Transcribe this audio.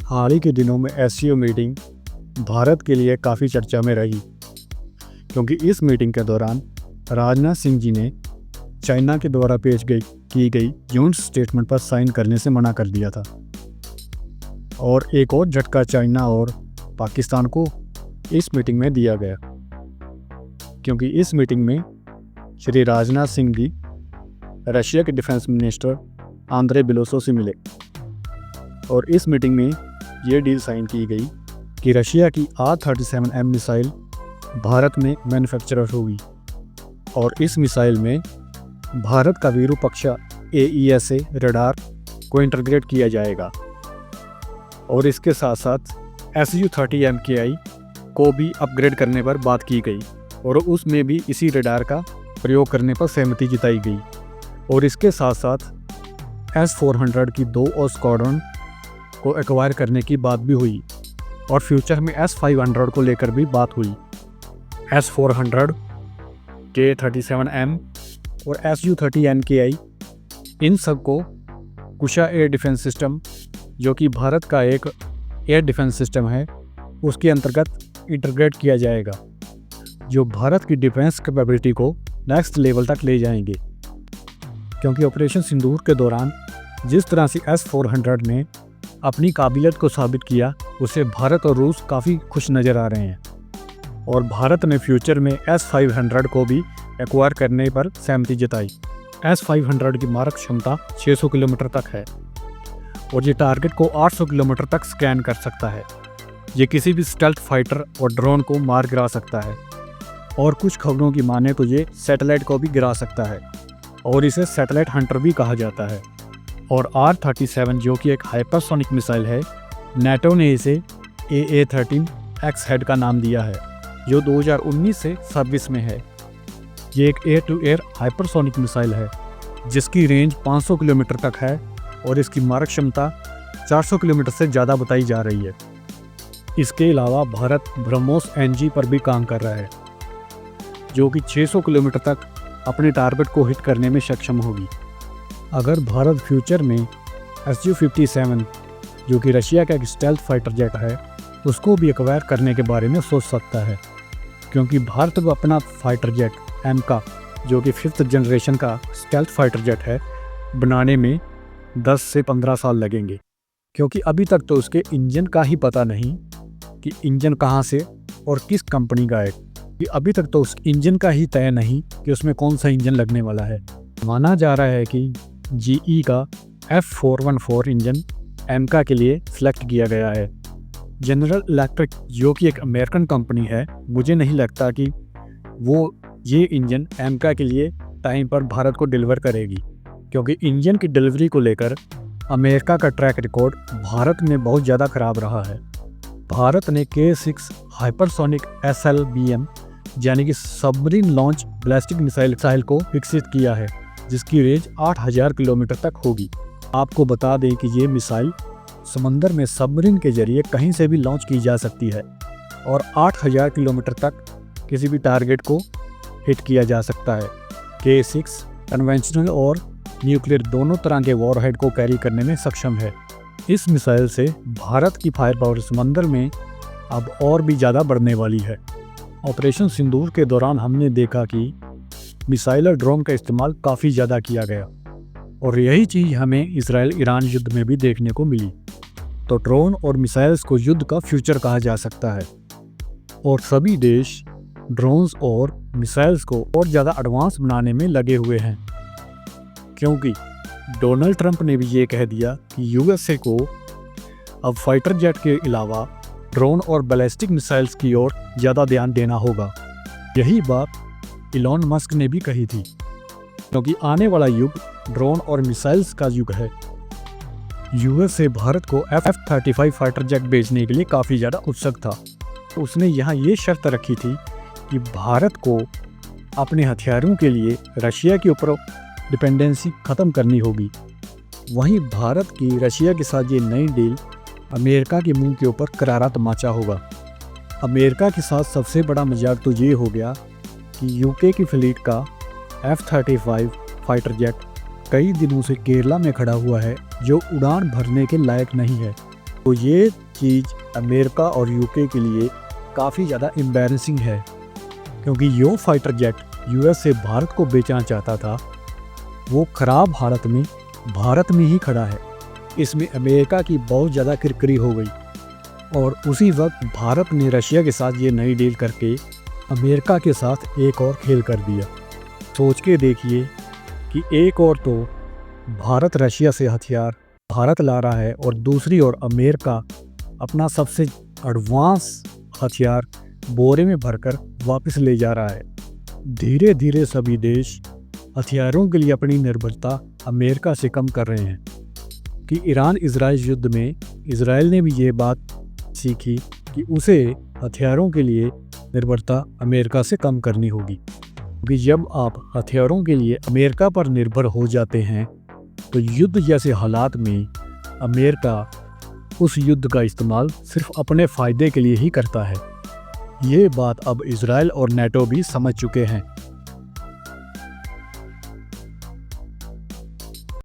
हाल ही के दिनों में एससीओ मीटिंग भारत के लिए काफ़ी चर्चा में रही, क्योंकि इस मीटिंग के दौरान राजनाथ सिंह जी ने चाइना के द्वारा पेश की गई जॉइंट स्टेटमेंट पर साइन करने से मना कर दिया था। और एक और झटका चाइना और पाकिस्तान को इस मीटिंग में दिया गया, क्योंकि इस मीटिंग में श्री राजनाथ सिंह जी रशिया के डिफेंस मिनिस्टर आंद्रे बिलोसो से मिले और इस मीटिंग में ये डील साइन की गई कि रशिया की R-37M मिसाइल भारत में मैन्युफैक्चरर होगी और इस मिसाइल में भारत का विरूपक्षा AESA रडार को इंटीग्रेट किया जाएगा और इसके साथ साथ Su-30 MKI को भी अपग्रेड करने पर बात की गई और उसमें भी इसी रडार का प्रयोग करने पर सहमति जताई गई। और इसके साथ साथ S-400 की 2 और स्क्वाड्रन को एक्वायर करने की बात भी हुई और फ्यूचर में S-500 को लेकर भी बात हुई। S-400, K-37M और Su-30 MKI, इन सब को कुशा एयर डिफेंस सिस्टम, जो कि भारत का एक एयर डिफेंस सिस्टम है, उसके अंतर्गत इंटीग्रेट किया जाएगा, जो भारत की डिफेंस कैपेबिलिटी को नेक्स्ट लेवल तक ले जाएंगे। क्योंकि ऑपरेशन सिंदूर के दौरान जिस तरह से S-400 ने अपनी काबिलियत को साबित किया, उससे भारत और रूस काफ़ी खुश नज़र आ रहे हैं और भारत ने फ्यूचर में S-500 को भी एक्वायर करने पर सहमति जताई। S-500 की मारक क्षमता 600 किलोमीटर तक है और ये टारगेट को 800 किलोमीटर तक स्कैन कर सकता है। ये किसी भी स्टेल्थ फाइटर और ड्रोन को मार गिरा सकता है और कुछ खबरों की माने तो ये सैटेलाइट को भी गिरा सकता है और इसे सैटेलाइट हंटर भी कहा जाता है। और R-37 जो कि एक हाइपरसोनिक मिसाइल है, नेटो ने इसे AA-13X हेड का नाम दिया है, जो 2019 से सर्विस में है। ये एक air to air hypersonic missile है जिसकी रेंज 500 किलोमीटर तक है और इसकी मारक क्षमता 400 किलोमीटर से ज़्यादा बताई जा रही है। इसके अलावा भारत ब्रह्मोस NG पर भी काम कर रहा है, जो कि 600 किलोमीटर तक अपने टारगेट को हिट करने में सक्षम होगी। अगर भारत फ्यूचर में Su-57, जो कि रशिया का एक स्टेल्थ फाइटर जेट है, उसको भी एक्वायर करने के बारे में सोच सकता है, क्योंकि भारत को अपना फाइटर जेट MK, जो कि 5th जनरेशन का स्टेल्थ फाइटर जेट है, बनाने में 10 से 15 साल लगेंगे। क्योंकि अभी तक तो उसके इंजन का ही पता नहीं कि इंजन कहाँ से और किस कंपनी का है, कि अभी तक तो उस इंजन का ही तय नहीं कि उसमें कौन सा इंजन लगने वाला है। माना जा रहा है कि GE का F414 इंजन MK के लिए सिलेक्ट किया गया है। जनरल इलेक्ट्रिक, जो कि एक अमेरिकन कंपनी है, मुझे नहीं लगता कि वो ये इंजन MK के लिए टाइम पर भारत को डिलीवर करेगी, क्योंकि इंजन की डिलीवरी को लेकर अमेरिका का ट्रैक रिकॉर्ड भारत में बहुत ज़्यादा ख़राब रहा है। भारत ने K6 हाइपरसोनिक SLBM यानी कि सबमरीन लॉन्च बैलिस्टिक मिसाइल को विकसित किया है, जिसकी रेंज 8000 किलोमीटर तक होगी। आपको बता दें कि ये मिसाइल समंदर में सबमरीन के जरिए कहीं से भी लॉन्च की जा सकती है और 8000 किलोमीटर तक किसी भी टारगेट को हिट किया जा सकता है। K6 कन्वेंशनल और न्यूक्लियर दोनों तरह के वॉरहेड को कैरी करने में सक्षम है। इस मिसाइल से भारत की फायर पावर समंदर में अब और भी ज़्यादा बढ़ने वाली है। ऑपरेशन सिंदूर के दौरान हमने देखा कि मिसाइल और ड्रोन का इस्तेमाल काफ़ी ज़्यादा किया गया और यही चीज़ हमें इजराइल ईरान युद्ध में भी देखने को मिली। तो ड्रोन और मिसाइल्स को युद्ध का फ्यूचर कहा जा सकता है और सभी देश ड्रोन्स और मिसाइल्स को और ज़्यादा एडवांस बनाने में लगे हुए हैं, क्योंकि डोनाल्ड ट्रंप ने भी ये कह दिया कि USA को अब फाइटर जेट के अलावा ड्रोन और बैलिस्टिक मिसाइल्स की ओर ज़्यादा ध्यान देना होगा। यही बात इलॉन मस्क ने भी कही थी, क्योंकि आने वाला युग ड्रोन और मिसाइल्स का युग है। USA भारत को F-35 फाइटर जेट बेचने के लिए काफ़ी ज़्यादा उत्सुक था, तो उसने यहाँ ये शर्त रखी थी कि भारत को अपने हथियारों के लिए रशिया के ऊपर डिपेंडेंसी ख़त्म करनी होगी। वहीं भारत की रशिया के साथ ये नई डील अमेरिका के मुंह के ऊपर करारा तमाचा होगा। अमेरिका के साथ सबसे बड़ा मजाक तो ये हो गया कि UK की फ्लीट का F-35 फाइटर जेट कई दिनों से केरला में खड़ा हुआ है, जो उड़ान भरने के लायक नहीं है तो ये चीज़ अमेरिका और यूके के लिए काफ़ी ज़्यादा एम्बैरेसिंग है, क्योंकि यो फाइटर जेट यूएस से भारत को बेचना चाहता था, वो ख़राब हालत में भारत में ही खड़ा है। इसमें अमेरिका की बहुत ज़्यादा किरकिरी हो गई और उसी वक्त भारत ने रशिया के साथ ये नई डील करके अमेरिका के साथ एक और खेल कर दिया। सोच के देखिए कि एक और तो भारत रशिया से हथियार भारत ला रहा है और दूसरी ओर अमेरिका अपना सबसे एडवांस हथियार बोरे में भरकर वापस ले जा रहा है। धीरे धीरे सभी देश हथियारों के लिए अपनी निर्भरता अमेरिका से कम कर रहे हैं कि ईरान इजराइल युद्ध में इजराइल ने भी ये बात सीखी कि उसे हथियारों के लिए निर्भरता अमेरिका से कम करनी होगी, क्योंकि जब आप हथियारों के लिए अमेरिका पर निर्भर हो जाते हैं तो युद्ध जैसे हालात में अमेरिका उस युद्ध का इस्तेमाल सिर्फ अपने फ़ायदे के लिए ही करता है। ये बात अब इजराइल और नेटो भी समझ चुके हैं।